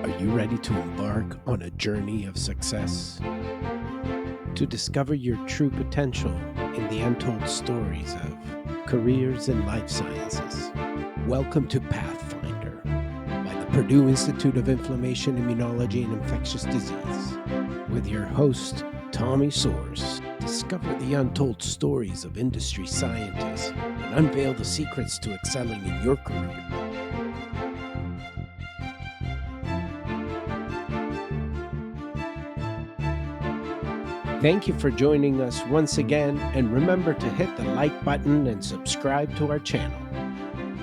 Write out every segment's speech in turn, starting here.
Are you ready to embark on a journey of success? To discover your true potential in the untold stories of careers in life sciences? Welcome to PATHFINDER by the Purdue Institute of Inflammation, Immunology and Infectious Disease. With your host, Tommy Soares, discover the untold stories of industry scientists and unveil the secrets to excelling in your career. Thank you for joining us once again, and remember to hit the like button and subscribe to our channel.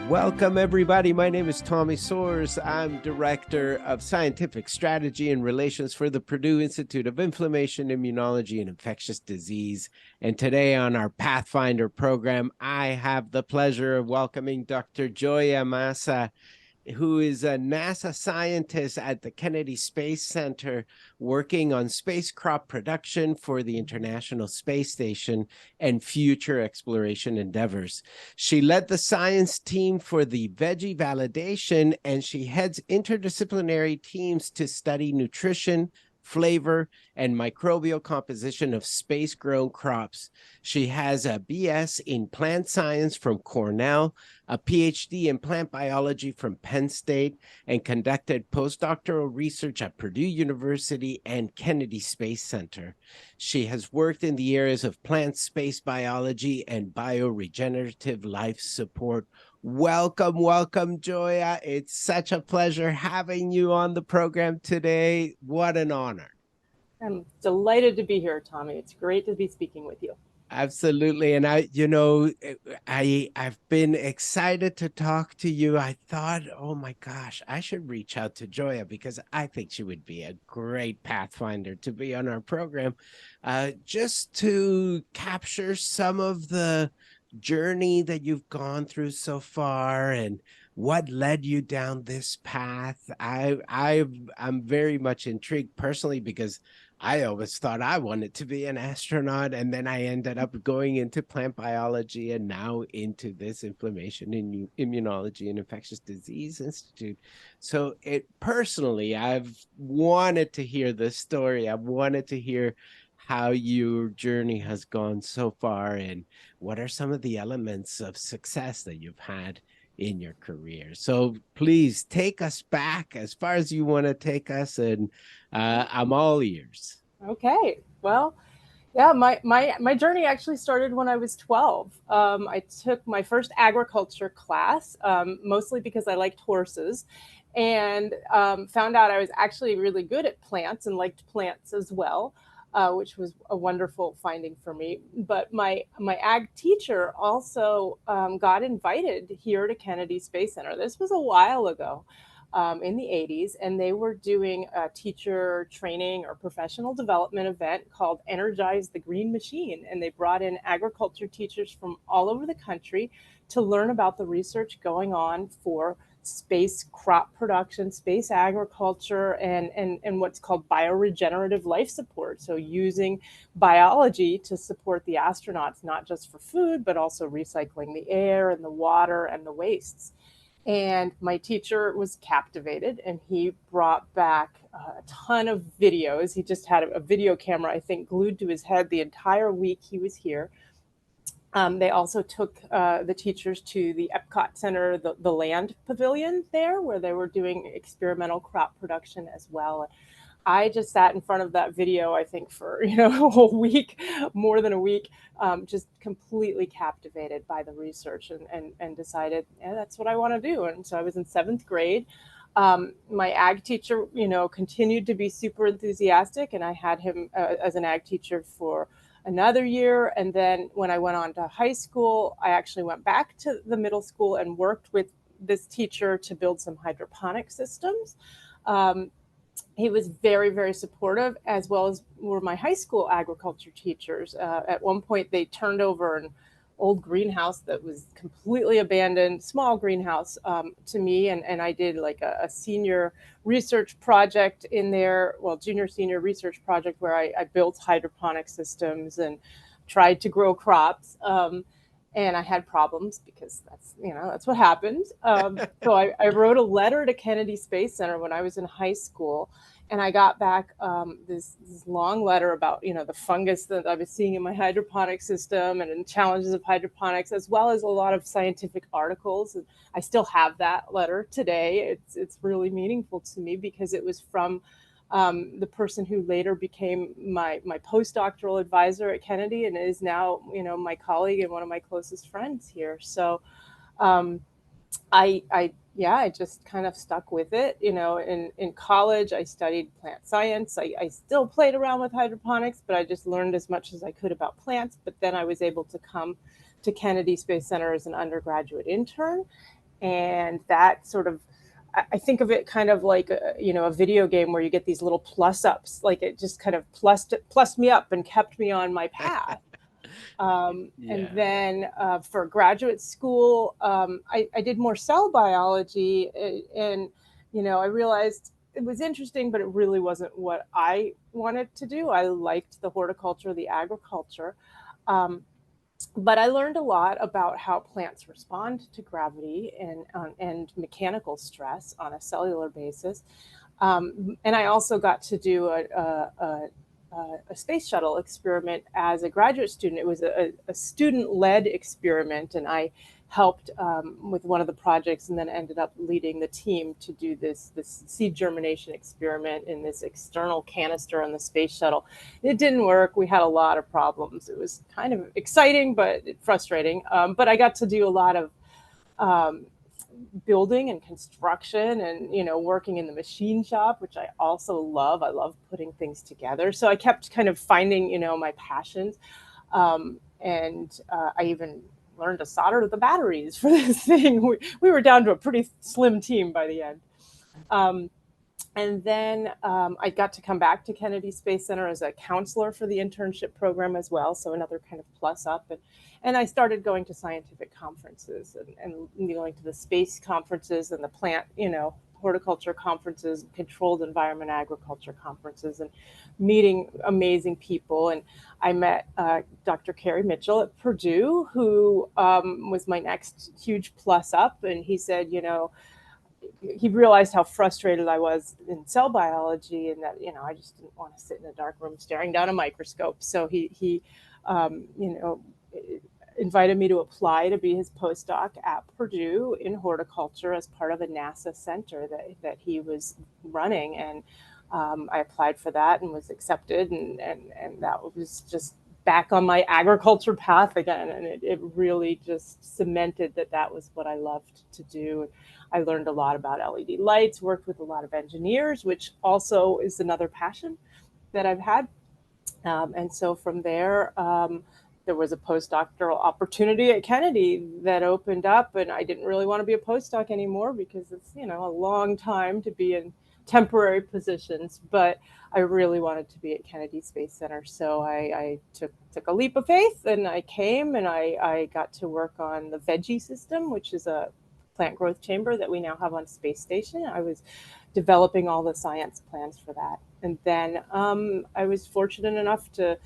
Welcome, everybody. My name is Tommy Soares. I'm Director of Scientific Strategy and Relations for the Purdue Institute of Inflammation, Immunology and Infectious Disease. And today on our Pathfinder program, I have the pleasure of welcoming Dr. Gioia Massa, who is a NASA scientist at the Kennedy Space Center working on space crop production for the International Space Station and future exploration endeavors. She led the science team for the veggie validation, and she heads interdisciplinary teams to study nutrition, flavor, and microbial composition of space-grown crops. She has a BS in plant science from Cornell, a PhD in plant biology from Penn State, and conducted postdoctoral research at Purdue University and Kennedy Space Center. She has worked in the areas of plant space biology and bioregenerative life support. Welcome, Gioia. It's such a pleasure having you on the program today. What an honor. I'm delighted to be here, Tommy. It's great to be speaking with you. Absolutely. And I've been excited to talk to you. I thought, oh my gosh, I should reach out to Gioia because I think she would be a great Pathfinder to be on our program, just to capture some of the journey that you've gone through so far and what led you down this path. I'm very much intrigued personally because I always thought I wanted to be an astronaut, and then I ended up going into plant biology and now into this Inflammation in Immunology and Infectious Disease Institute. So personally, I've wanted to hear this story. I've wanted to hear how your journey has gone so far and what are some of the elements of success that you've had in your career. So please take us back as far as you want to take us, and I'm all ears. Okay. Well, yeah, my journey actually started when I was 12. I took my first agriculture class, mostly because I liked horses, and found out I was actually really good at plants and liked plants as well. Which was a wonderful finding for me. But my ag teacher also got invited here to Kennedy Space Center. This was a while ago, in the 80s, and they were doing a teacher training or professional development event called Energize the Green Machine. And they brought in agriculture teachers from all over the country to learn about the research going on for space crop production, space agriculture, and what's called bioregenerative life support. So using biology to support the astronauts, not just for food, but also recycling the air and the water and the wastes. And my teacher was captivated, and he brought back a ton of videos. He just had a video camera, I think, glued to his head the entire week he was here. They also took the teachers to the Epcot Center, the land pavilion there, where they were doing experimental crop production as well. I just sat in front of that video, I think, for a whole week, more than a week, just completely captivated by the research and decided, yeah, that's what I want to do. And so I was in 7th grade. My ag teacher, continued to be super enthusiastic, and I had him as an ag teacher for another year. And then when I went on to high school, I actually went back to the middle school and worked with this teacher to build some hydroponic systems. He was very, very supportive, as well as were my high school agriculture teachers. At one point, they turned over an old greenhouse that was completely abandoned, small greenhouse, to me. And I did like a senior research project in there, junior senior research project where I built hydroponic systems and tried to grow crops. and I had problems because that's what happened. So I wrote a letter to Kennedy Space Center when I was in high school, and I got back this long letter about the fungus that I was seeing in my hydroponic system and challenges of hydroponics, as well as a lot of scientific articles. And I still have that letter today. It's really meaningful to me because it was from the person who later became my postdoctoral advisor at Kennedy and is now my colleague and one of my closest friends here. So um, I just kind of stuck with it. In college, I studied plant science. I still played around with hydroponics, but I just learned as much as I could about plants. But then I was able to come to Kennedy Space Center as an undergraduate intern, and that sort of, I think of it kind of like a video game where you get these little plus ups. Like it just kind of plussed me up and kept me on my path. And Yeah. then for graduate school, I did more cell biology, and I realized it was interesting, but it really wasn't what I wanted to do. I liked the horticulture, the agriculture. Um, but I learned a lot about how plants respond to gravity and mechanical stress on a cellular basis. And I also got to do a space shuttle experiment as a graduate student. It was a student-led experiment, and I helped with one of the projects, and then ended up leading the team to do this seed germination experiment in this external canister on the space shuttle. It didn't work. We had a lot of problems. It was kind of exciting, but frustrating. But I got to do a lot of um, building and construction, and working in the machine shop, which I also love. I love putting things together, so I kept kind of finding my passions. And I even learned to solder the batteries for this thing. We were down to a pretty slim team by the end. um, and then I got to come back to Kennedy Space Center as a counselor for the internship program as well. So another kind of plus up. And I started going to scientific conferences, and going to the space conferences and the plant, horticulture conferences, controlled environment agriculture conferences, and meeting amazing people. And I met Dr. Carey Mitchell at Purdue, who was my next huge plus up. And he said, he realized how frustrated I was in cell biology, and that I just didn't want to sit in a dark room staring down a microscope. So he invited me to apply to be his postdoc at Purdue in horticulture as part of a NASA center that he was running. And I applied for that and was accepted, and that was just back on my agriculture path again. And it really just cemented that was what I loved to do. I learned a lot about LED lights, worked with a lot of engineers, which also is another passion that I've had. And so from there, there was a postdoctoral opportunity at Kennedy that opened up, and I didn't really want to be a postdoc anymore because it's a long time to be in temporary positions, but I really wanted to be at Kennedy Space Center. So I took a leap of faith, and I came, and I got to work on the veggie system, which is a plant growth chamber that we now have on space station. I was developing all the science plans for that. And then I was fortunate enough to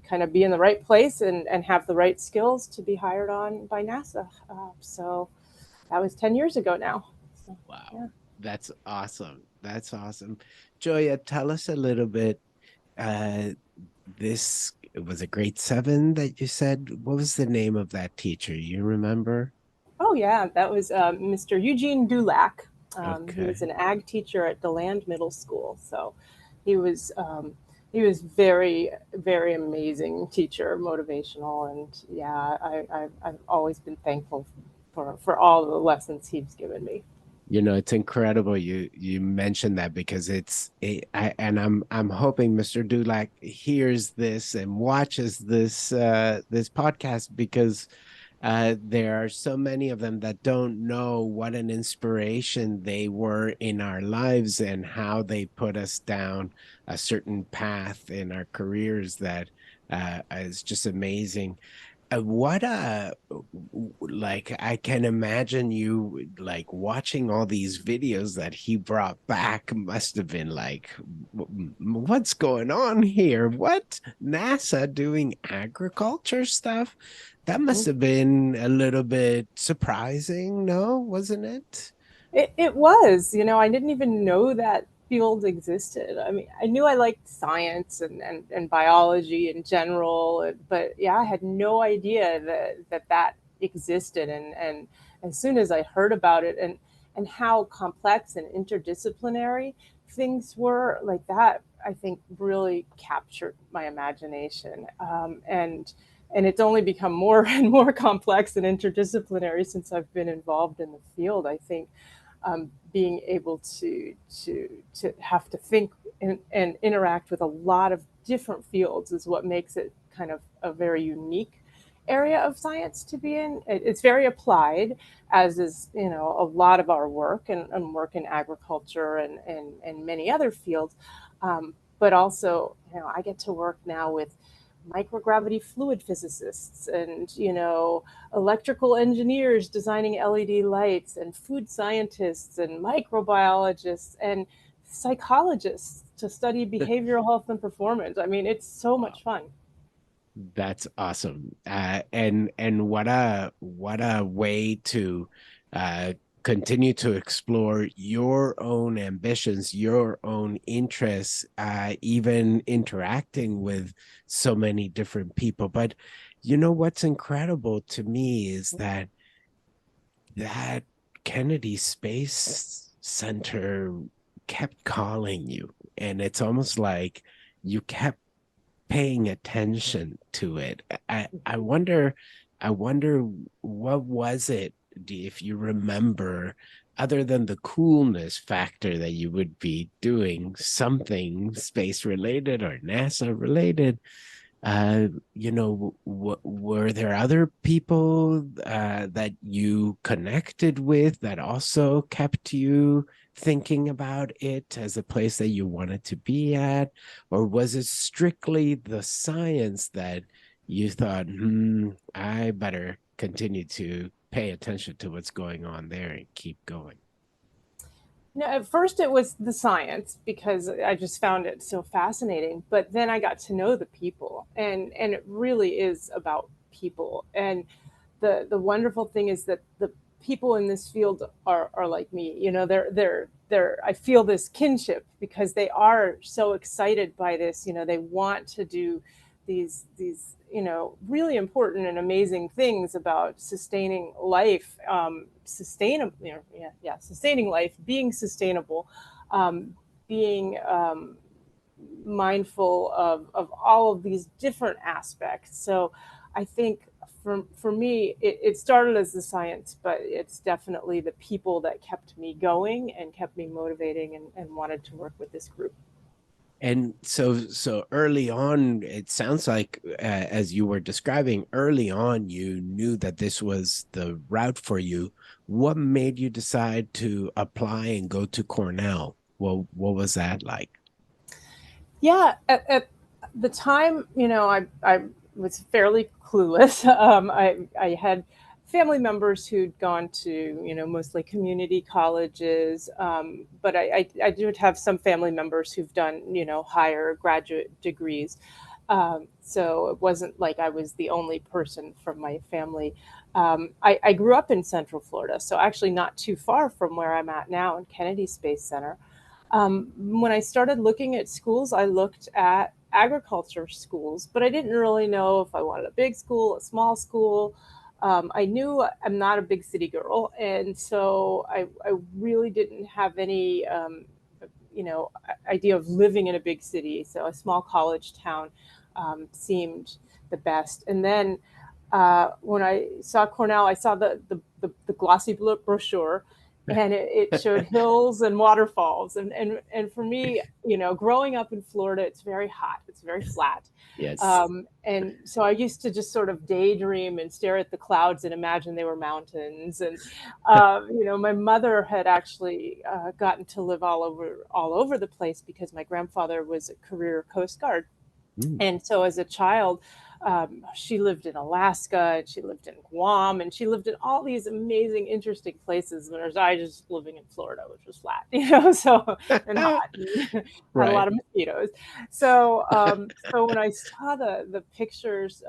kind of be in the right place and have the right skills to be hired on by NASA. So that was 10 years ago now. So, Wow. yeah. That's awesome. That's awesome. Gioia, tell us a little bit. Uh, this was a grade 7 that you said. What was the name of that teacher? You remember? Oh, yeah. That was Mr. Eugene Dulac. He was Okay. an ag teacher at DeLand Middle School. So he was um, he was very, very amazing teacher, motivational. And yeah, I've always been thankful for all the lessons he's given me. It's incredible you mentioned that because and I'm hoping Mr. Dulac hears this and watches this podcast because there are so many of them that don't know what an inspiration they were in our lives and how they put us down a certain path in our careers that is just amazing. What like I can imagine you like watching all these videos that he brought back must have been like, what's going on here? What? NASA doing agriculture stuff? That must have been a little bit surprising, no, wasn't it? It was, I didn't even know that field existed. I mean, I knew I liked science and biology in general, but yeah, I had no idea that existed. And as soon as I heard about it and how complex and interdisciplinary things were like that, I think really captured my imagination. And it's only become more and more complex and interdisciplinary since I've been involved in the field. I think being able to have to think and interact with a lot of different fields is what makes it kind of a very unique area of science to be in. It's very applied, as is a lot of our work and work in agriculture and many other fields. But also, I get to work now with microgravity fluid physicists and electrical engineers designing LED lights and food scientists and microbiologists and psychologists to study behavioral health and performance. I mean, it's so Wow. much fun. That's awesome. And what a way to uh continue to explore your own ambitions, your own interests, even interacting with so many different people. But you know what's incredible to me is that Kennedy Space Center kept calling you, and it's almost like you kept paying attention to it. I wonder what was it, if you remember, other than the coolness factor that you would be doing something space related or NASA related. Were there other people that you connected with that also kept you thinking about it as a place that you wanted to be at? Or was it strictly the science that you thought, I better continue to pay attention to what's going on there and keep going? At first it was the science because I just found it so fascinating, but then I got to know the people, and it really is about people. And the wonderful thing is that the people in this field are like me. They're I feel this kinship because they are so excited by this. They want to do these really important and amazing things about sustaining life, sustainable, sustaining life, being sustainable, being mindful of all of these different aspects. So I think for me, it started as the science, but it's definitely the people that kept me going and kept me motivating and wanted to work with this group. And so early on, it sounds like, as you were describing, early on, you knew that this was the route for you. What made you decide to apply and go to Cornell? Well, what was that like? Yeah, at the time, I was fairly clueless. I had family members who'd gone to, mostly community colleges, but I did have some family members who've done, higher graduate degrees. So it wasn't like I was the only person from my family. I grew up in Central Florida, so actually not too far from where I'm at now in Kennedy Space Center. When I started looking at schools, I looked at agriculture schools, but I didn't really know if I wanted a big school, a small school. I knew I'm not a big city girl, and so I really didn't have any, idea of living in a big city. So a small college town seemed the best. And then when I saw Cornell, I saw the glossy brochure, and it showed hills and waterfalls. And for me, growing up in Florida, it's very hot, it's very flat. Yes. And so I used to just sort of daydream and stare at the clouds and imagine they were mountains. And my mother had actually gotten to live all over the place because my grandfather was a career Coast Guard. Mm. And so as a child, she lived in Alaska, and she lived in Guam, and she lived in all these amazing, interesting places. Whereas I just living in Florida, which was flat, so and hot, and had a Right. lot of mosquitoes. So when I saw the pictures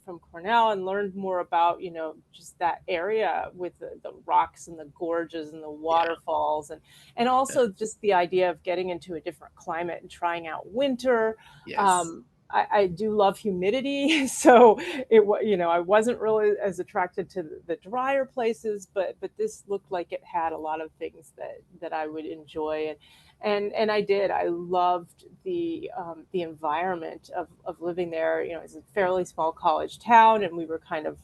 from Cornell and learned more about just that area with the rocks and the gorges and the Yeah. waterfalls, and also just the idea of getting into a different climate and trying out winter. Yes. I do love humidity, so I wasn't really as attracted to the drier places, but this looked like it had a lot of things that I would enjoy, and I did. I loved the environment of living there. It's a fairly small college town, and we were kind of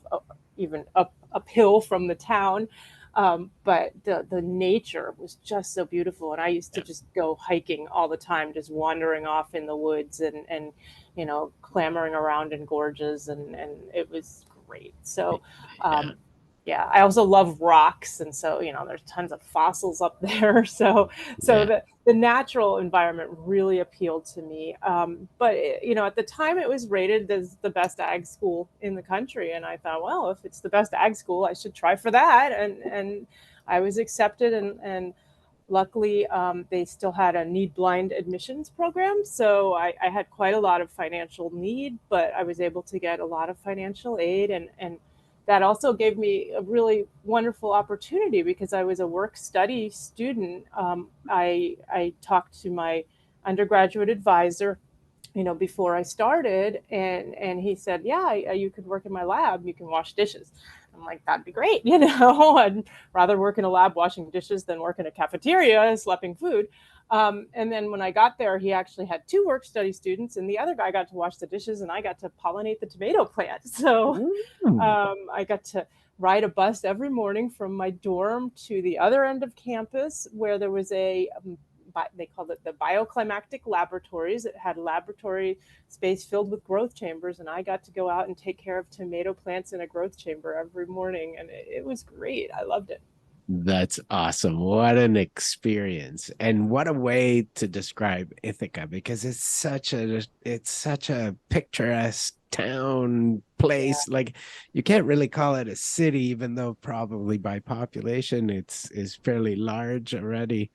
even uphill from the town. But the nature was just so beautiful, and I used to Yeah. just go hiking all the time, just wandering off in the woods and clambering around in gorges, and it was great. So, Yeah. yeah, I also love rocks, and so there's tons of fossils up there. So Yeah. the natural environment really appealed to me. But at the time, it was rated as the best ag school in the country, and I thought, well, if it's the best ag school, I should try for that, and I was accepted, and luckily, they still had a need blind admissions program. So I had quite a lot of financial need, but I was able to get a lot of financial aid. And that also gave me a really wonderful opportunity because I was a work study student. I talked to my undergraduate advisor before I started, and he said, yeah, you could work in my lab, you can wash dishes. I'm like, that'd be great. I'd rather work in a lab washing dishes than work in a cafeteria schlepping food. And then when I got there, he actually had two work study students, and the other guy got to wash the dishes, and I got to pollinate the tomato plant. So Ooh. I got to ride a bus every morning from my dorm to the other end of campus where there was they called it the bioclimactic laboratories. It had a laboratory space filled with growth chambers, and I got to go out and take care of tomato plants in a growth chamber every morning, and it was great. I loved it. That's awesome. What an experience. And what a way to describe Ithaca because it's such a picturesque town Yeah. place. Like you can't really call it a city, even though probably by population it's is fairly large already.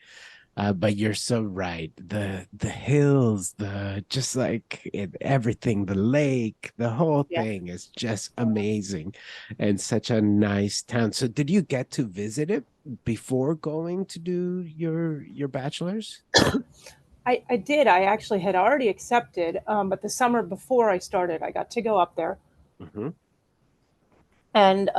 But you're so right. The hills, the just like everything, the lake, the whole Yeah. thing is just amazing and such a nice town. So did you get to visit it before going to do your bachelor's? I did. I actually had already accepted, but the summer before I started, I got to go up there. Hmm. And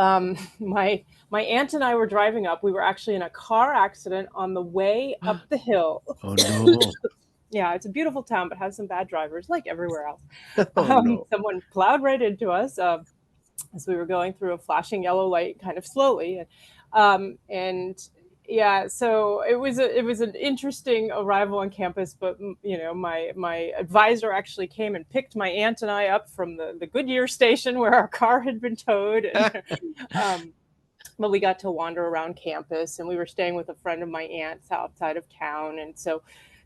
my aunt and I were driving up. We were actually in a car accident on the way up the hill. Oh no. Yeah, it's a beautiful town, but has some bad drivers, like everywhere else. Oh no. Someone plowed right into us as we were going through a flashing yellow light, kind of slowly, and yeah, so it was an interesting arrival on campus. But my advisor actually came and picked my aunt and I up from the Goodyear station where our car had been towed, and um, but we got to wander around campus, and we were staying with a friend of my aunt's outside of town, and so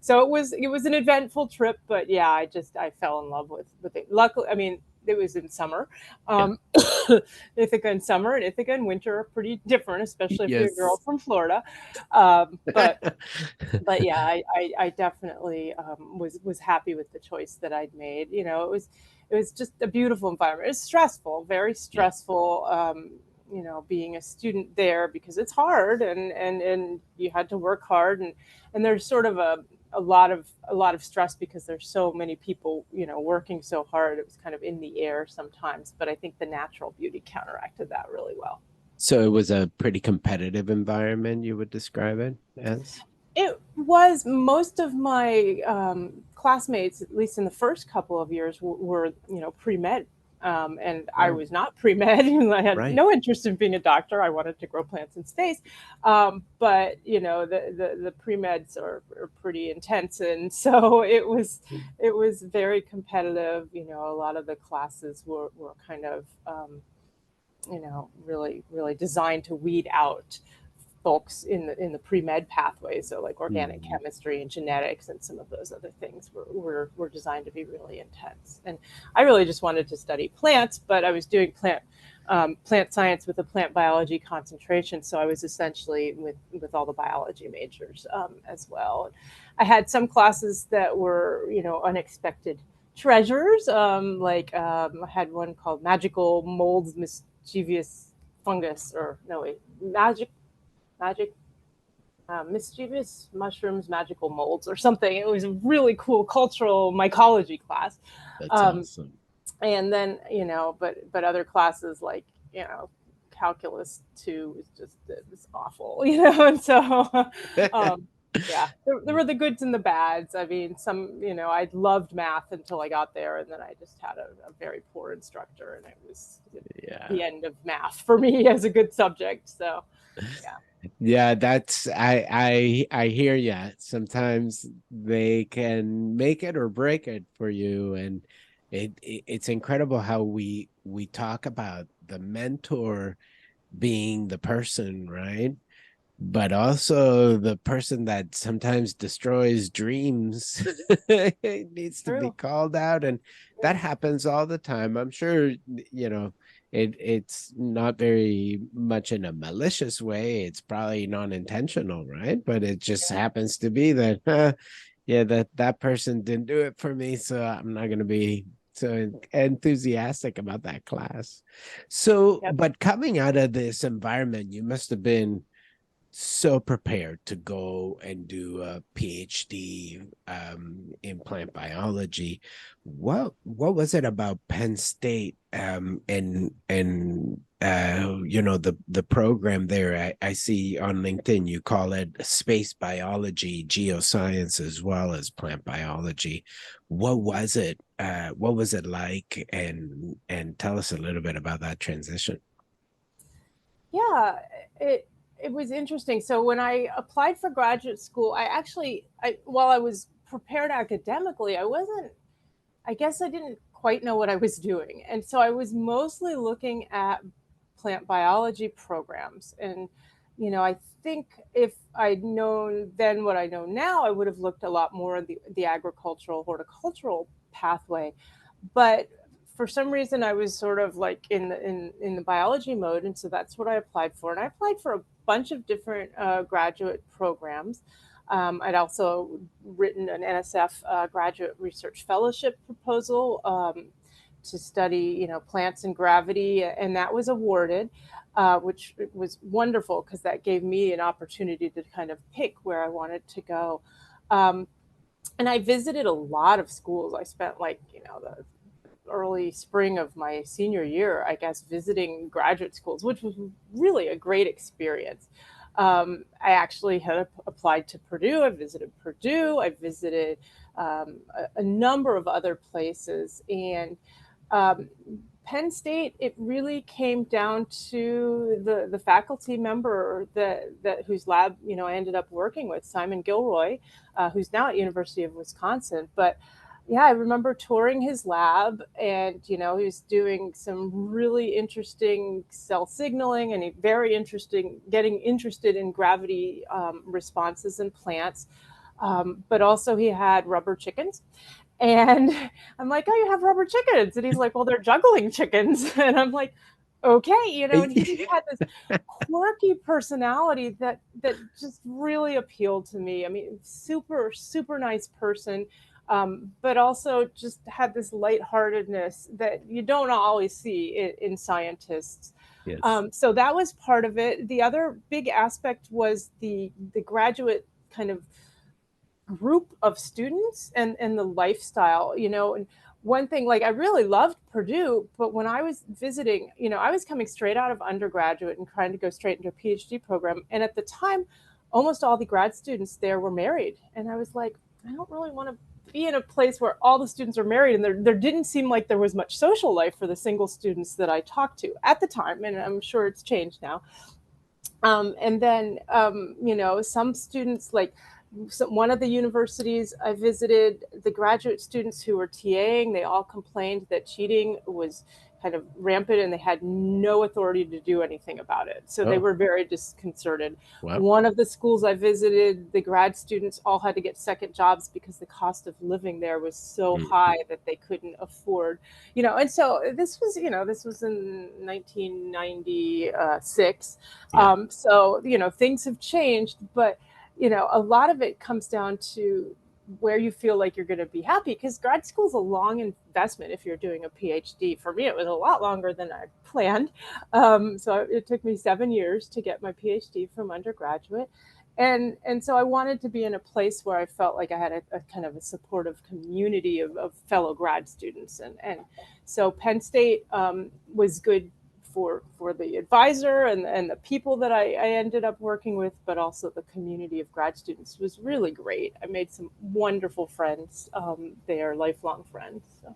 it was an eventful trip. But yeah, I fell in love with it. Luckily, I mean, it was in summer. Yeah. um Ithaca in summer and Ithaca in winter are pretty different, especially if you're a girl Yes. from Florida. But yeah, I definitely was happy with the choice that I'd made. It was just a beautiful environment. It's stressful, very Yeah. stressful. Being a student there because it's hard, and you had to work hard, and there's sort of a lot of stress because there's so many people working so hard. It was kind of in the air sometimes, but I think the natural beauty counteracted that really well. So it was a pretty competitive environment, you would describe it as? It was. Most of my classmates, at least in the first couple of years, were pre-med. And I Oh, was not pre-med. I had right. no interest in being a doctor. I wanted to grow plants in space. But the pre-meds are pretty intense, and so it was very competitive. A lot of the classes were kind of really really designed to weed out folks in the pre-med pathway. So like organic Mhm. chemistry and genetics and some of those other things were designed to be really intense. And I really just wanted to study plants, but I was doing plant science with a plant biology concentration. So I was essentially with all the biology majors as well. I had some classes that were, unexpected treasures. I had one called Magical Molds Mischievous Fungus, or no, wait, Magic Mischievous Mushrooms Magical Molds or something. It was a really cool cultural mycology class. That's Um, awesome. and then, but other classes like, calculus 2 was just, it was awful, and so yeah, there were the goods and the bads. I mean, I loved math until I got there, and then I just had a very poor instructor, and it was Yeah. the end of math for me as a good subject. So yeah. Yeah, that's I hear ya. Sometimes they can make it or break it for you, and it's incredible how we talk about the mentor being the person, right? But also the person that sometimes destroys dreams it needs to be True. called out, and that happens all the time. I'm sure, it's not very much in a malicious way. It's probably non-intentional, right? But it just happens to be that yeah, that person didn't do it for me, so I'm not going to be so enthusiastic about that class. So, Yep. but coming out of this environment, you must have been so prepared to go and do a PhD in plant biology. What was it about Penn State and the program there? I see on LinkedIn you call it space biology, geoscience as well as plant biology. What was it? What was it like? And tell us a little bit about that transition. Yeah, it was interesting. So when I applied for graduate school, while I was prepared academically, I guess I didn't quite know what I was doing. And so I was mostly looking at plant biology programs. And, I think if I'd known then what I know now, I would have looked a lot more at the agricultural, horticultural pathway. But for some reason, I was sort of like in the biology mode. And so that's what I applied for. And I applied for a bunch of different graduate programs. I'd also written an NSF graduate research fellowship proposal to study, plants and gravity, and that was awarded, which was wonderful because that gave me an opportunity to kind of pick where I wanted to go. Um, and I visited a lot of schools. I spent the early spring of my senior year, I guess, visiting graduate schools, which was really a great experience. I actually had applied to Purdue. I visited Purdue. I visited a number of other places. And um, Penn State, it really came down to the faculty member that whose lab I ended up working with, Simon Gilroy, who's now at University of Wisconsin. But yeah, I remember touring his lab, and he was doing some really interesting cell signaling, and very interesting, getting interested in gravity responses in plants. But also he had rubber chickens, and I'm like, oh, you have rubber chickens, and he's like, well, they're juggling chickens, and I'm like, okay, and he just had this quirky personality that just really appealed to me. I mean, super super nice person, but also just had this lightheartedness that you don't always see in scientists. Yes. So that was part of it. The other big aspect was the graduate kind of group of students and the lifestyle, and one thing, like, I really loved Purdue, but when I was visiting, I was coming straight out of undergraduate and trying to go straight into a PhD program, and at the time almost all the grad students there were married, and I was like, I don't really want to be in a place where all the students are married, and there didn't seem like there was much social life for the single students that I talked to at the time, and I'm sure it's changed now. And then, some students, like, one of the universities I visited, the graduate students who were TAing, they all complained that cheating was kind of rampant, and they had no authority to do anything about it. So they Oh, were very disconcerted. well. One of the schools I visited, the grad students all had to get second jobs because the cost of living there was so Mhm. high that they couldn't afford, and so this was in 1996. Yeah. So, things have changed, but, a lot of it comes down to where you feel like you're going to be happy, because grad school is a long investment if you're doing a PhD. For me, it was a lot longer than I planned. So it took me 7 years to get my PhD from undergraduate. And so I wanted to be in a place where I felt like I had a kind of a supportive community of fellow grad students. And so Penn State was good for the advisor and the people that I ended up working with, but also the community of grad students was really great. I made some wonderful friends there, lifelong friends. So.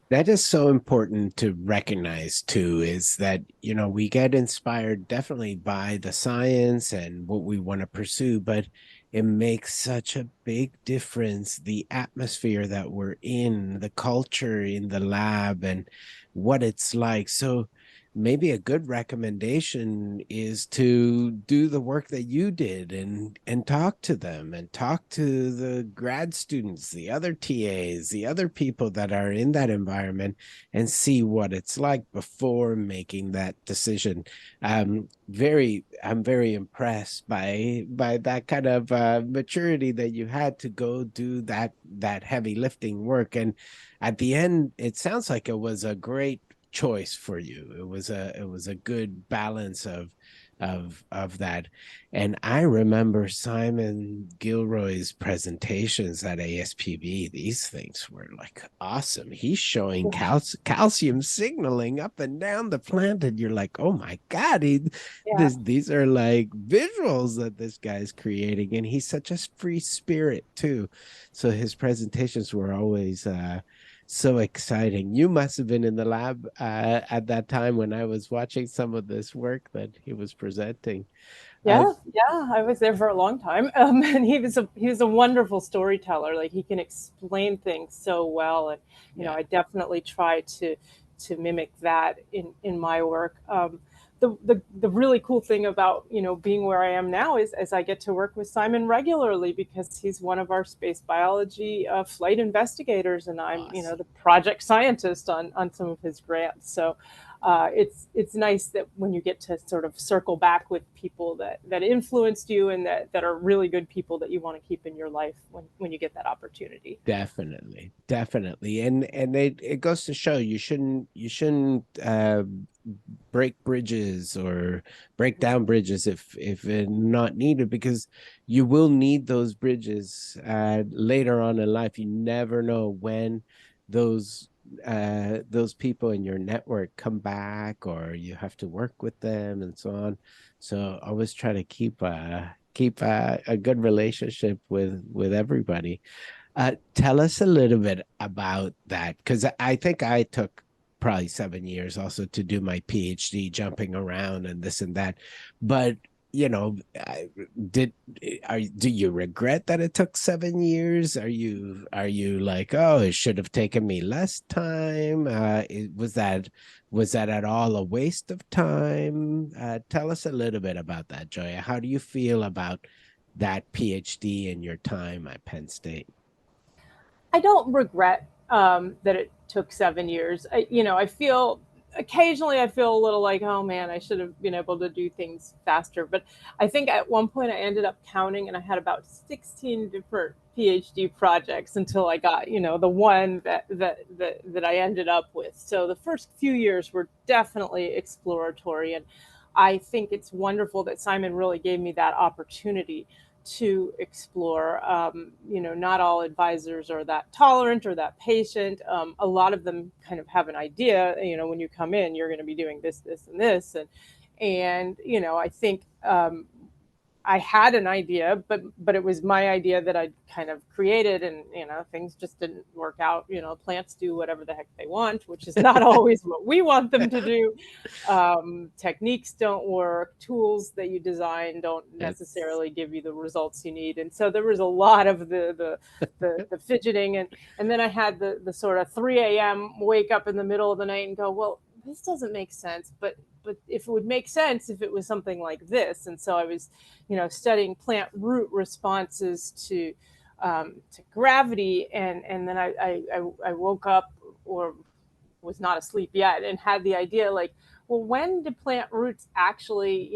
That is so important to recognize too, is that, we get inspired definitely by the science and what we want to pursue, but it makes such a big difference, the atmosphere that we're in, the culture in the lab, and what it's like. So maybe a good recommendation is to do the work that you did and talk to them and talk to the grad students, the other TAs, the other people that are in that environment, and see what it's like before making that decision. I'm very impressed by that kind of maturity that you had to go do that heavy lifting work. And at the end, it sounds like it was a great choice for you. It was a good balance of that. And I remember Simon Gilroy's presentations at ASPB. These things were like awesome. He's showing calcium signaling up and down the plant, and you're like, oh my God, Yeah. these are like visuals that this guy's creating. And he's such a free spirit too. So his presentations were always so exciting. You must have been in the lab at that time when I was watching some of this work that he was presenting. Uh, Yeah, I was there for a long time, and he was a wonderful storyteller. Like, he can explain things so well, and yeah, I definitely try to mimic that in my work. The really cool thing about being where I am now is as I get to work with Simon regularly, because he's one of our space biology flight investigators, and I'm awesome. the project scientist on some of his grants. So it's nice that when you get to sort of circle back with people that influenced you, and that are really good people that you want to keep in your life when you get that opportunity. Definitely, definitely. And it goes to show you shouldn't break bridges or break down bridges if not needed, because you will need those bridges later on in life. You never know when those those people in your network come back, or you have to work with them and so on. So always try to keep a good relationship with everybody. Tell us a little bit about that, because I think I took probably 7 years also to do my PhD, jumping around and this and that. But did do you regret that it took 7 years? Are you like, oh, it should have taken me less time? Was that at all a waste of time? Tell us a little bit about that, Gioia. How do you feel about that PhD and your time at Penn State? I don't regret that it took 7 years. I feel occasionally I feel a little like, oh man, I should have been able to do things faster. But I think at one point I ended up counting, and I had about 16 different PhD projects until I got, the one that I ended up with. So the first few years were definitely exploratory, and I think it's wonderful that Simon really gave me that opportunity to explore. Not all advisors are that tolerant or that patient. A lot of them kind of have an idea. When you come in, you're going to be doing this, this, and this, and I think I had an idea, but it was my idea that I kind of created, and things just didn't work out. Plants do whatever the heck they want, which is not always what we want them to do. Techniques don't work. Tools that you design don't It's necessarily give you the results you need, and so there was a lot of the fidgeting, and then I had the sort of 3 a.m. wake up in the middle of the night and go, well, this doesn't make sense, but if it would make sense if it was something like this. And so I was, studying plant root responses to gravity, and then I woke up, or was not asleep yet, and had the idea, like, well, when do plant roots actually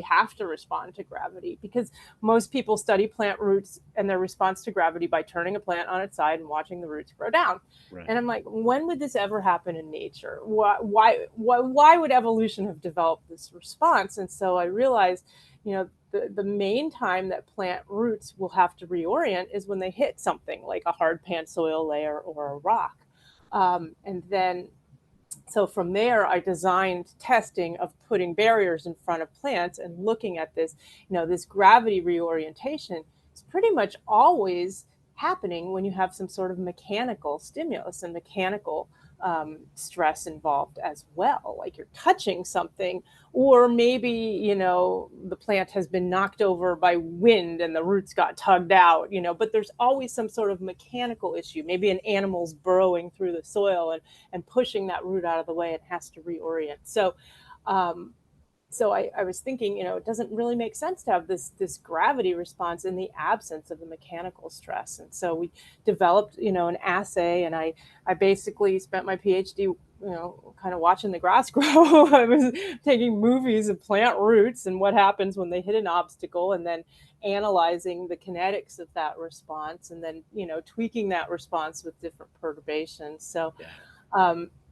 have to respond to gravity? Because most people study plant roots and their response to gravity by turning a plant on its side and watching the roots grow down. Right. And I'm like, when would this ever happen in nature? Why would evolution have developed this response? And so I realized, the main time that plant roots will have to reorient is when they hit something like a hard pan soil layer or a rock. And then, so from there, I designed testing of putting barriers in front of plants and looking at this, this gravity reorientation is pretty much always happening when you have some sort of mechanical stimulus and mechanical stress involved as well. Like you're touching something, or maybe, the plant has been knocked over by wind and the roots got tugged out, but there's always some sort of mechanical issue. Maybe an animal's burrowing through the soil and pushing that root out of the way and has to reorient. So, I was thinking, it doesn't really make sense to have this gravity response in the absence of the mechanical stress. And so we developed, an assay, and I basically spent my PhD, kind of watching the grass grow. I was taking movies of plant roots and what happens when they hit an obstacle, and then analyzing the kinetics of that response, and then, tweaking that response with different perturbations. So,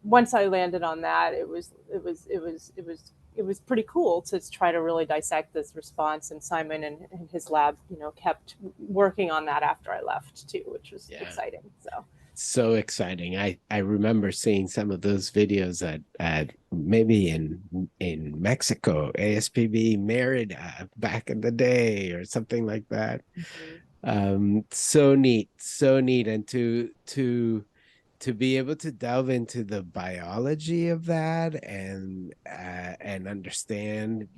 once I landed on that, it was pretty cool to try to really dissect this response. And Simon and his lab, kept working on that after I left too, which was exciting. So exciting. I remember seeing some of those videos at maybe in Mexico, ASPB Merida back in the day or something like that. Mm-hmm. So neat. And to be able to delve into the biology of that and understand,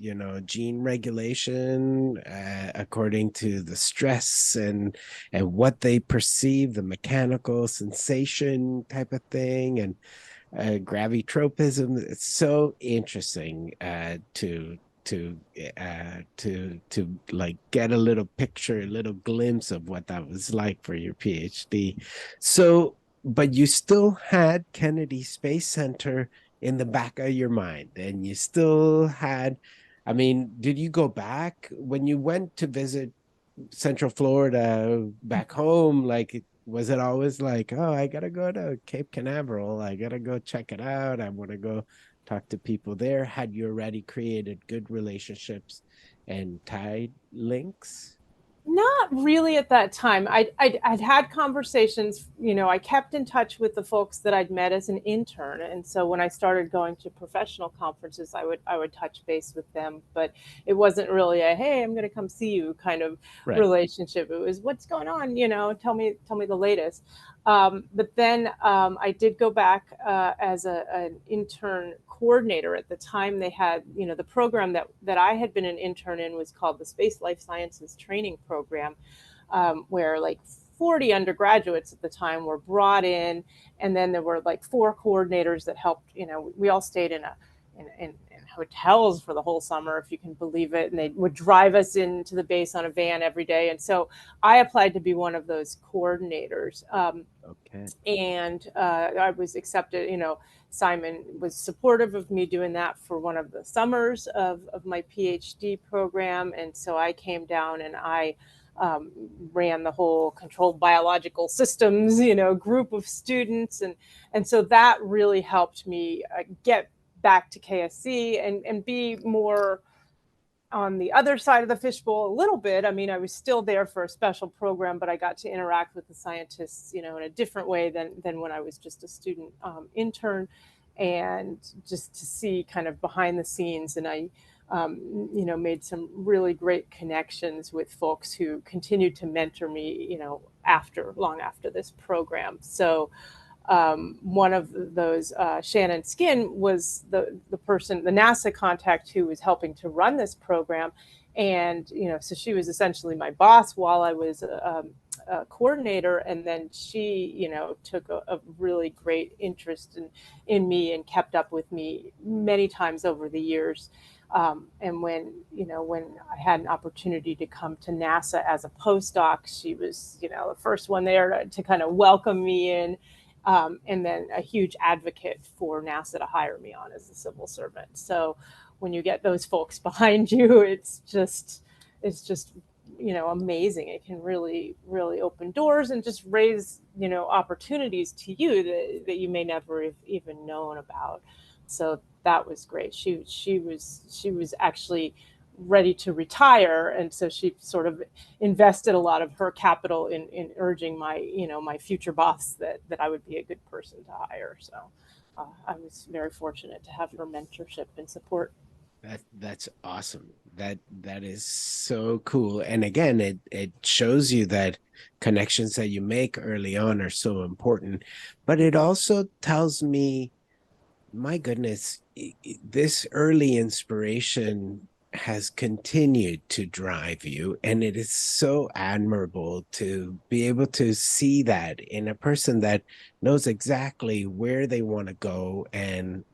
gene regulation according to the stress and what they perceive, the mechanical sensation type of thing, and gravitropism. It's so interesting to like get a little picture, a little glimpse of what that was like for your PhD. So, but you still had Kennedy Space Center in the back of your mind, and you still had, did you go back when you went to visit Central Florida back home? Like, was it always like, oh, I gotta go to Cape Canaveral, I gotta go check it out, I want to go talk to people there? Had you already created good relationships and tied links? Not really at that time. I'd had conversations, I kept in touch with the folks that I'd met as an intern. And so when I started going to professional conferences, I would touch base with them, but it wasn't really a, hey, I'm going to come see you kind of relationship. It was, what's going on? Tell me the latest. But then I did go back as an intern coordinator. At the time they had, the program that I had been an intern in was called the Space Life Sciences Training Program, where like 40 undergraduates at the time were brought in. And then there were like 4 coordinators that helped, we all stayed in hotels for the whole summer, if you can believe it. And they would drive us into the base on a van every day. And so I applied to be one of those coordinators. And I was accepted. Simon was supportive of me doing that for one of the summers of my PhD program. And so I came down and I ran the whole controlled biological systems, group of students. And so that really helped me get back to KSC and be more on the other side of the fishbowl a little bit. I was still there for a special program, but I got to interact with the scientists, in a different way than when I was just a student intern, and just to see kind of behind the scenes. And I, made some really great connections with folks who continued to mentor me, long after this program. So one of those, Shannon Skin, was the person, the NASA contact who was helping to run this program. And, so she was essentially my boss while I was coordinator, and then she, took a really great interest in me and kept up with me many times over the years. And when I had an opportunity to come to NASA as a postdoc, she was, the first one there to kind of welcome me in, and then a huge advocate for NASA to hire me on as a civil servant. So when you get those folks behind you, it's just amazing. It can really, really open doors and just raise, opportunities to you that you may never have even known about. So that was great. She was actually ready to retire, and so she sort of invested a lot of her capital in urging my future boss that I would be a good person to hire. So I was very fortunate to have her mentorship and support. That's awesome. That is so cool. And again, it shows you that connections that you make early on are so important. But it also tells me, my goodness, this early inspiration has continued to drive you, and it is so admirable to be able to see that in a person that knows exactly where they want to go, and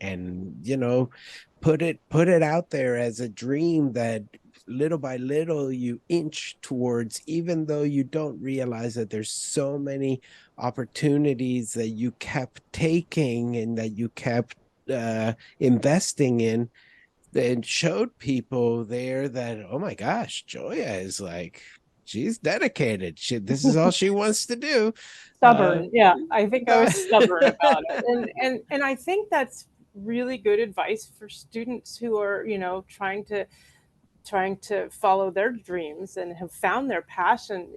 put it out there as a dream that little by little you inch towards, even though you don't realize that there's so many opportunities that you kept taking and that you kept investing in, and showed people there that, oh my gosh, Gioia is like, she's dedicated. This is all she wants to do. Stubborn. Yeah, I think I was stubborn about it. And I think that's really good advice for students who are, trying to follow their dreams and have found their passion.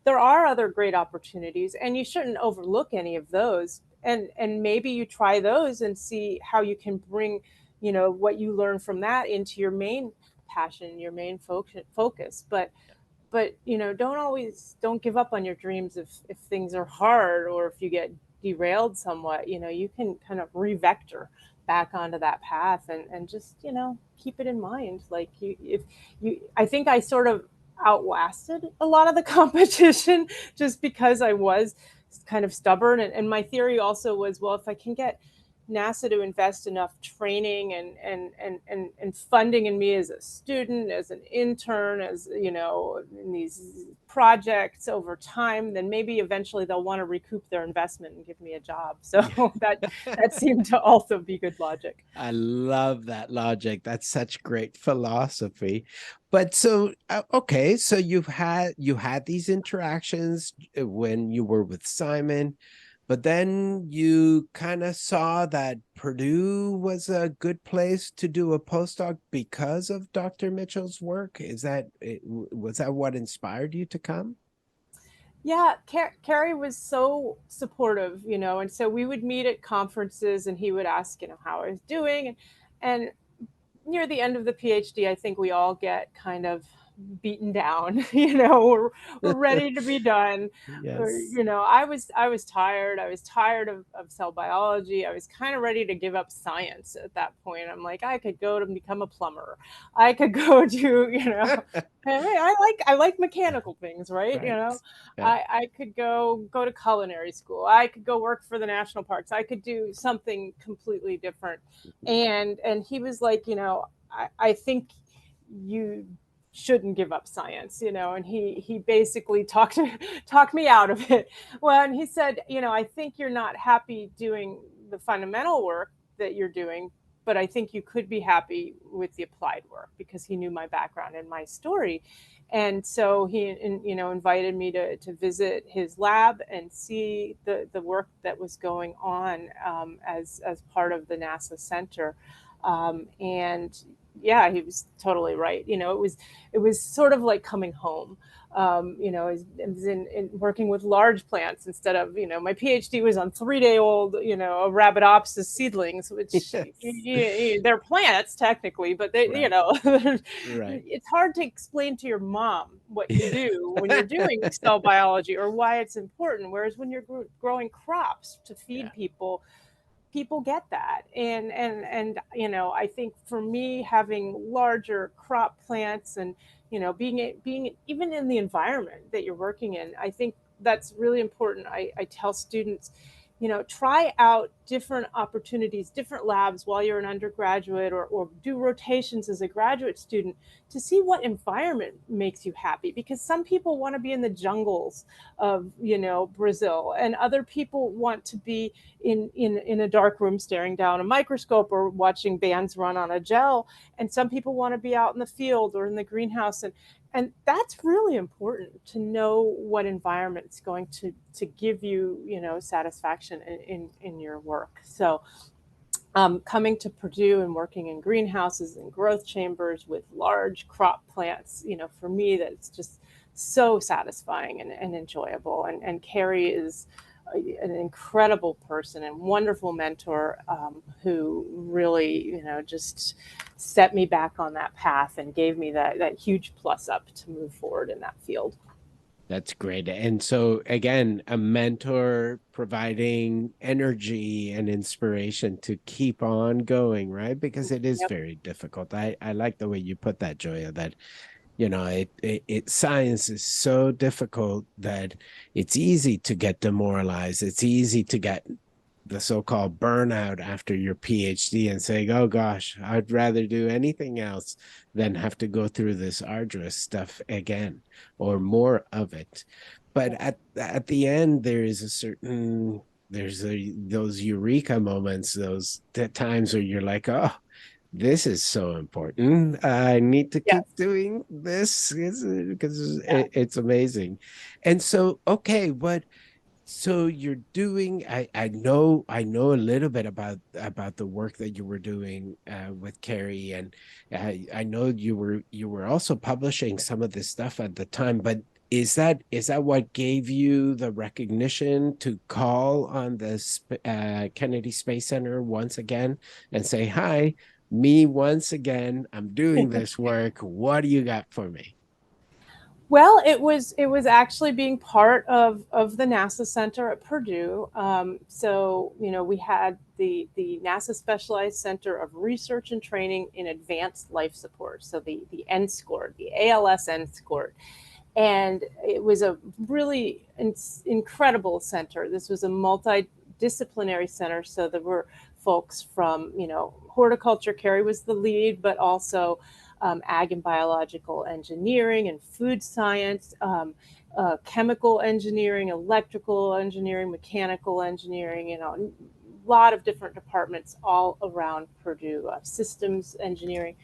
There are other great opportunities, and you shouldn't overlook any of those. And maybe you try those and see how you can bring, what you learn from that into your main passion, your main focus. But don't give up on your dreams if things are hard, or if you get derailed somewhat. You can kind of revector back onto that path, and just keep it in mind. Like, I think I sort of outlasted a lot of the competition just because I was kind of stubborn. And my theory also was, well, if I can get NASA to invest enough training and funding in me as a student, as an intern, as in these projects over time, then maybe eventually they'll want to recoup their investment and give me a job. So that seemed to also be good logic. I love that logic. That's such great philosophy. But so okay, so you had these interactions when you were with Simon, but then you kind of saw that Purdue was a good place to do a postdoc because of Dr. Mitchell's work. Was that what inspired you to come? Yeah, Carrie was so supportive, and so we would meet at conferences, and he would ask, how I was doing. And near the end of the PhD, I think we all get kind of beaten down. We're ready to be done. Yes. I was tired. I was tired of cell biology. I was kind of ready to give up science at that point. I'm like, I could go to become a plumber. I could go to, I like mechanical things, right? Right. Yeah. I could go to culinary school. I could go work for the national parks. I could do something completely different. And he was like, I think you shouldn't give up science, and he basically talked me out of it. Well, and he said, I think you're not happy doing the fundamental work that you're doing, but I think you could be happy with the applied work, because he knew my background and my story. And so he, invited me to visit his lab and see the work that was going on, as part of the NASA Center. And yeah, he was totally right. It was sort of like coming home. It was in working with large plants instead of, my PhD was on 3-day old, Arabidopsis seedlings, which Yes. they're plants technically, but they, Right. Right. it's hard to explain to your mom what you do when you're doing cell biology, or why it's important. Whereas when you're growing crops to Yeah. feed people get that. And I think for me, having larger crop plants and being even in the environment that you're working in. I think that's really important. I tell students, try out different opportunities, different labs while you're an undergraduate, or do rotations as a graduate student to see what environment makes you happy. Because some people want to be in the jungles of, Brazil, and other people want to be in a dark room staring down a microscope or watching bands run on a gel. And some people want to be out in the field or in the greenhouse. And that's really important, to know what environment's going to give you, satisfaction in your work. So coming to Purdue and working in greenhouses and growth chambers with large crop plants, for me, that's just so satisfying and enjoyable. And Carrie is an incredible person and wonderful mentor, who really, just set me back on that path and gave me that huge plus up to move forward in that field. That's great. And so again, a mentor providing energy and inspiration to keep on going, right? Because it is Yep. very difficult. I like the way you put that, Gioia, that science is so difficult that it's easy to get demoralized. It's easy to get the so-called burnout after your PhD and saying, oh gosh, I'd rather do anything else than have to go through this arduous stuff again, or more of it. But at the end, there is a certain, those eureka moments, those times where you're like, oh, this is so important. I need to keep Yes. doing this because Yeah. it's amazing. And so, okay, so you're doing, I know a little bit about the work that you were doing with Carrie, and I know you were also publishing some of this stuff at the time, but is that what gave you the recognition to call on the Kennedy Space Center once again and say, hi, me once again, I'm doing this work, what do you got for me? Well, it was actually being part of the NASA Center at Purdue. So we had the NASA Specialized Center of Research and Training in Advanced Life Support. So the NSCORD, the ALS NSCORD, and it was a really incredible center. This was a multidisciplinary center. So there were folks from horticulture. Carrie was the lead, but also ag and biological engineering and food science, chemical engineering, electrical engineering, mechanical engineering, a lot of different departments all around Purdue, systems engineering.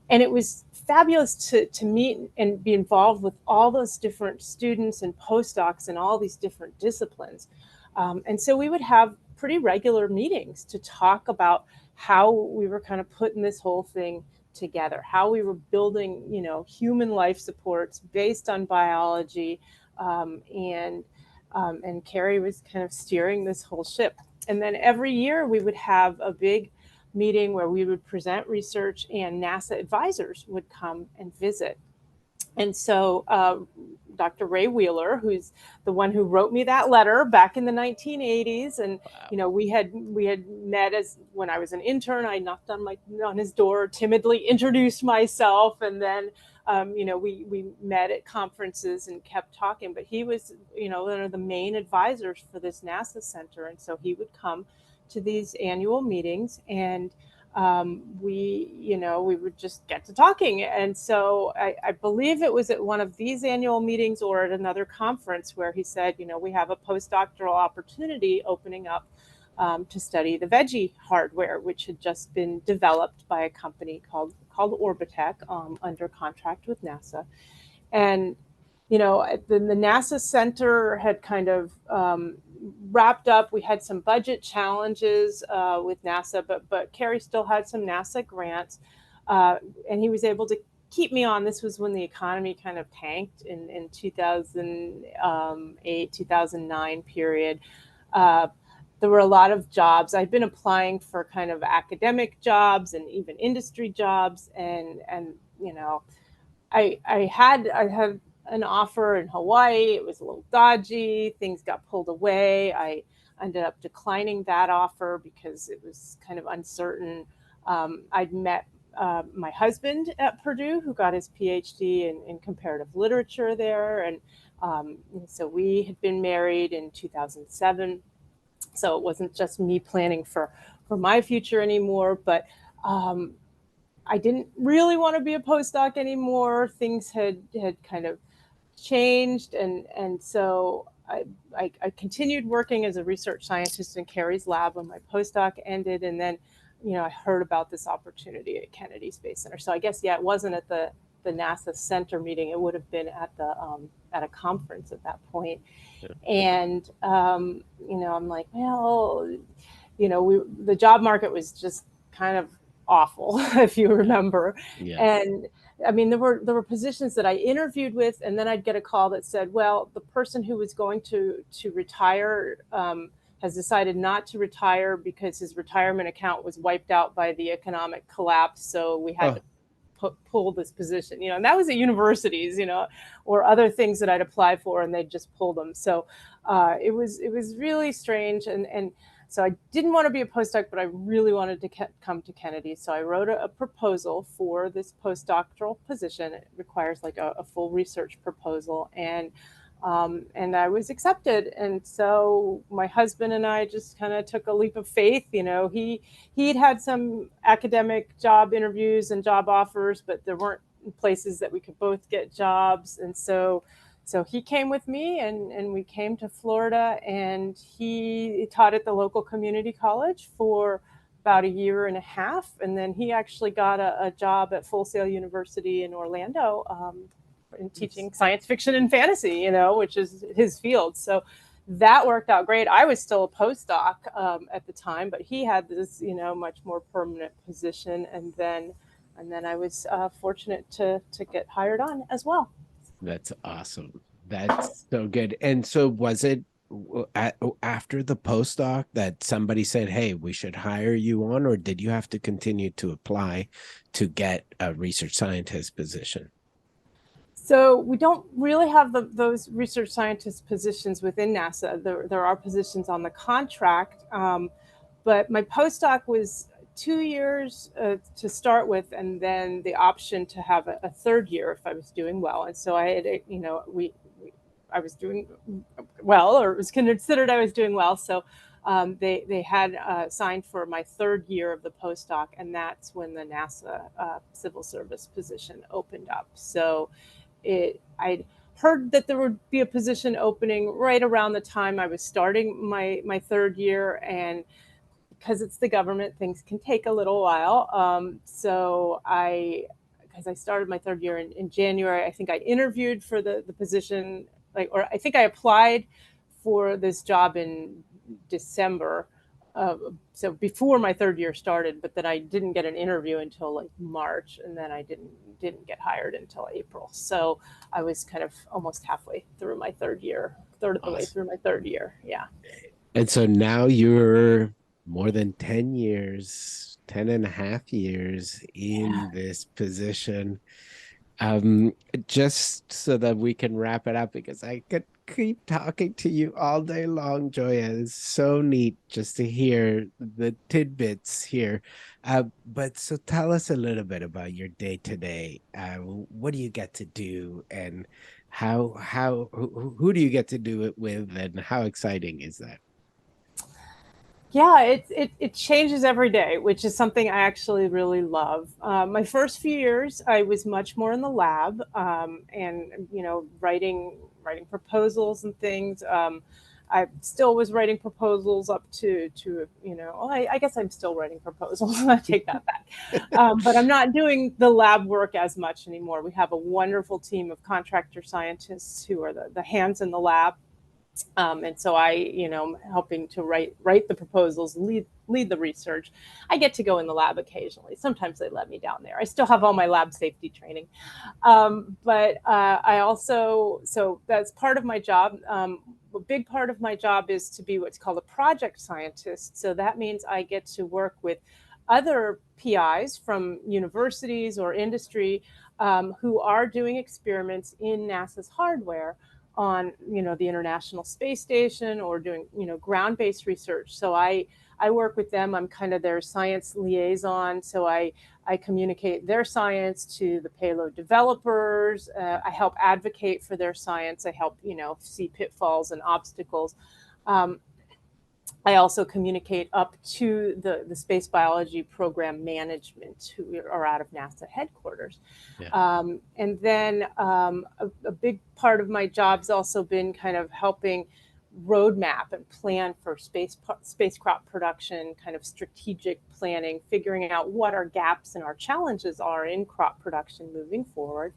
And it was fabulous to meet and be involved with all those different students and postdocs in all these different disciplines. And so we would have pretty regular meetings to talk about how we were kind of putting this whole thing together, how we were building, human life supports based on biology, and Carrie was kind of steering this whole ship. And then every year we would have a big meeting where we would present research, and NASA advisors would come and visit. And so Dr. Ray Wheeler, who's the one who wrote me that letter back in the 1980s, and Wow. we had met as when I was an intern. I knocked on his door, timidly introduced myself, and then we met at conferences and kept talking. But he was one of the main advisors for this NASA center, and so he would come to these annual meetings, and we would just get to talking. And so I believe it was at one of these annual meetings or at another conference where he said, we have a postdoctoral opportunity opening up to study the veggie hardware, which had just been developed by a company called Orbitech, under contract with NASA. And the NASA Center had kind of wrapped up. We had some budget challenges with NASA, but Carrie still had some NASA grants, and he was able to keep me on. This was when the economy kind of tanked in 2008, 2009 period. There were a lot of jobs. I'd been applying for kind of academic jobs and even industry jobs, and I had an offer in Hawaii. It was a little dodgy. Things got pulled away. I ended up declining that offer because it was kind of uncertain. I'd met my husband at Purdue, who got his PhD in comparative literature there. And so we had been married in 2007. So it wasn't just me planning for my future anymore, but I didn't really want to be a postdoc anymore. Things had kind of changed, and so I continued working as a research scientist in Carrie's lab when my postdoc ended, and then I heard about this opportunity at Kennedy Space Center. So I guess it wasn't at the NASA Center meeting. It would have been at a conference at that point. And I'm like, well, the job market was just kind of awful, if you remember. Yes. And I mean, there were positions that I interviewed with, and then I'd get a call that said, well, the person who was going to retire has decided not to retire because his retirement account was wiped out by the economic collapse. So we had to pull this position, and that was at universities, or other things that I'd apply for, and they'd just pull them. So it was really strange. And so I didn't want to be a postdoc, but I really wanted to come to Kennedy. So I wrote a proposal for this postdoctoral position. It requires like a full research proposal, and I was accepted. And so my husband and I just kind of took a leap of faith. He'd had some academic job interviews and job offers, but there weren't places that we could both get jobs. And so he came with me, and we came to Florida, and he taught at the local community college for about a year and a half. And then he actually got a job at Full Sail University in Orlando, in teaching science fiction and fantasy, which is his field. So that worked out great. I was still a postdoc at the time, but he had this, much more permanent position. And then I was fortunate to get hired on as well. That's awesome. That's so good. And so was it after the postdoc that somebody said, hey, we should hire you on, or did you have to continue to apply to get a research scientist position? So we don't really have those research scientist positions within NASA. There are positions on the contract, but my postdoc was 2 years to start with, and then the option to have a third year if I was doing well. And so I had, I was doing well, or it was considered I was doing well. So they had signed for my third year of the postdoc, and that's when the NASA civil service position opened up. So I'd heard that there would be a position opening right around the time I was starting my third year, and because it's the government, things can take a little while. So because I started my third year in January, I think I interviewed for the position, or I think I applied for this job in December. So before my third year started, but then I didn't get an interview until like March, and then I didn't get hired until April. So I was kind of almost halfway through my third of the way through my third year. Yeah. And so now you're more than 10 years, 10 and a half years in this position. Just so that we can wrap it up, because I could keep talking to you all day long, Gioia. It's so neat just to hear the tidbits here. But so tell us a little bit about your day to day. What do you get to do, and who do you get to do it with, and how exciting is that? Yeah, it changes every day, which is something I actually really love. My first few years, I was much more in the lab, and writing proposals and things. I still was writing proposals up to I guess I'm still writing proposals. I take that back, but I'm not doing the lab work as much anymore. We have a wonderful team of contractor scientists who are the hands in the lab. And so I'm helping to write the proposals, lead the research. I get to go in the lab occasionally. Sometimes they let me down there. I still have all my lab safety training. But I also, so that's part of my job. A big part of my job is to be what's called a project scientist. So that means I get to work with other PIs from universities or industry who are doing experiments in NASA's hardware on, the International Space Station or doing, ground-based research. So I work with them. I'm kind of their science liaison. So I communicate their science to the payload developers. I help advocate for their science. I help, see pitfalls and obstacles. I also communicate up to the space biology program management, who are out of NASA headquarters. Yeah. And then a big part of my job's also been kind of helping roadmap and plan for spacecraft production, kind of strategic planning, figuring out what our gaps and our challenges are in crop production moving forward.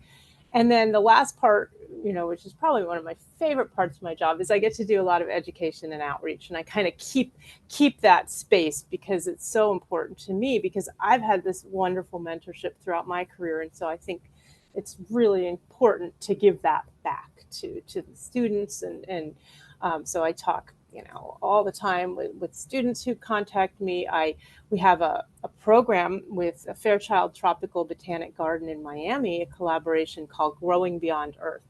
And then the last part, which is probably one of my favorite parts of my job, is I get to do a lot of education and outreach. And I kind of keep that space because it's so important to me, because I've had this wonderful mentorship throughout my career. And so I think it's really important to give that back to the students. And so I talk, all the time with students who contact me. We have a program with a Fairchild Tropical Botanic Garden in Miami, a collaboration called Growing Beyond Earth.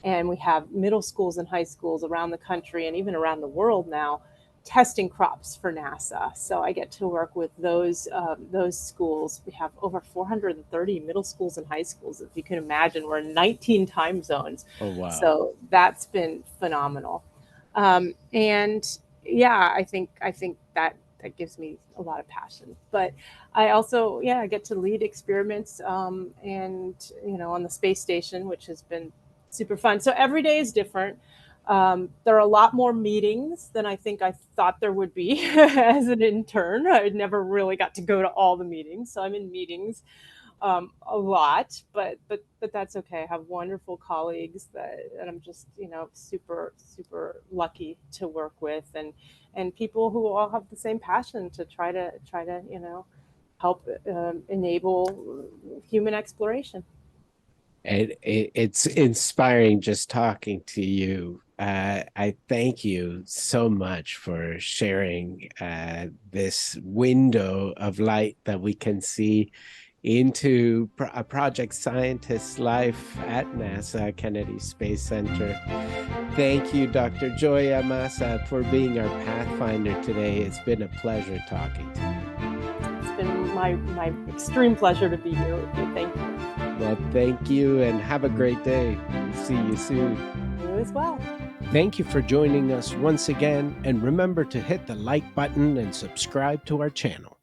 And we have middle schools and high schools around the country and even around the world now testing crops for NASA. So I get to work with those schools. We have over 430 middle schools and high schools. If you can imagine, we're in 19 time zones. Oh, wow. So that's been phenomenal. And yeah, I think that gives me a lot of passion. But I also, I get to lead experiments and, on the space station, which has been super fun. So every day is different. There are a lot more meetings than I think I thought there would be as an intern. I never really got to go to all the meetings. So I'm in meetings a lot, but that's okay. I have wonderful colleagues that I'm just, super, super lucky to work with, and people who all have the same passion to try to, help enable human exploration. It's inspiring just talking to you. I thank you so much for sharing this window of light that we can see into a project scientist's life at NASA Kennedy Space Center. Thank you, Dr. Gioia Massa, for being our Pathfinder today. It's been a pleasure talking to you. It's been my extreme pleasure to be here with you. Thank you. Well, thank you, and have a great day. See you soon. You as well. Thank you for joining us once again, and remember to hit the like button and subscribe to our channel.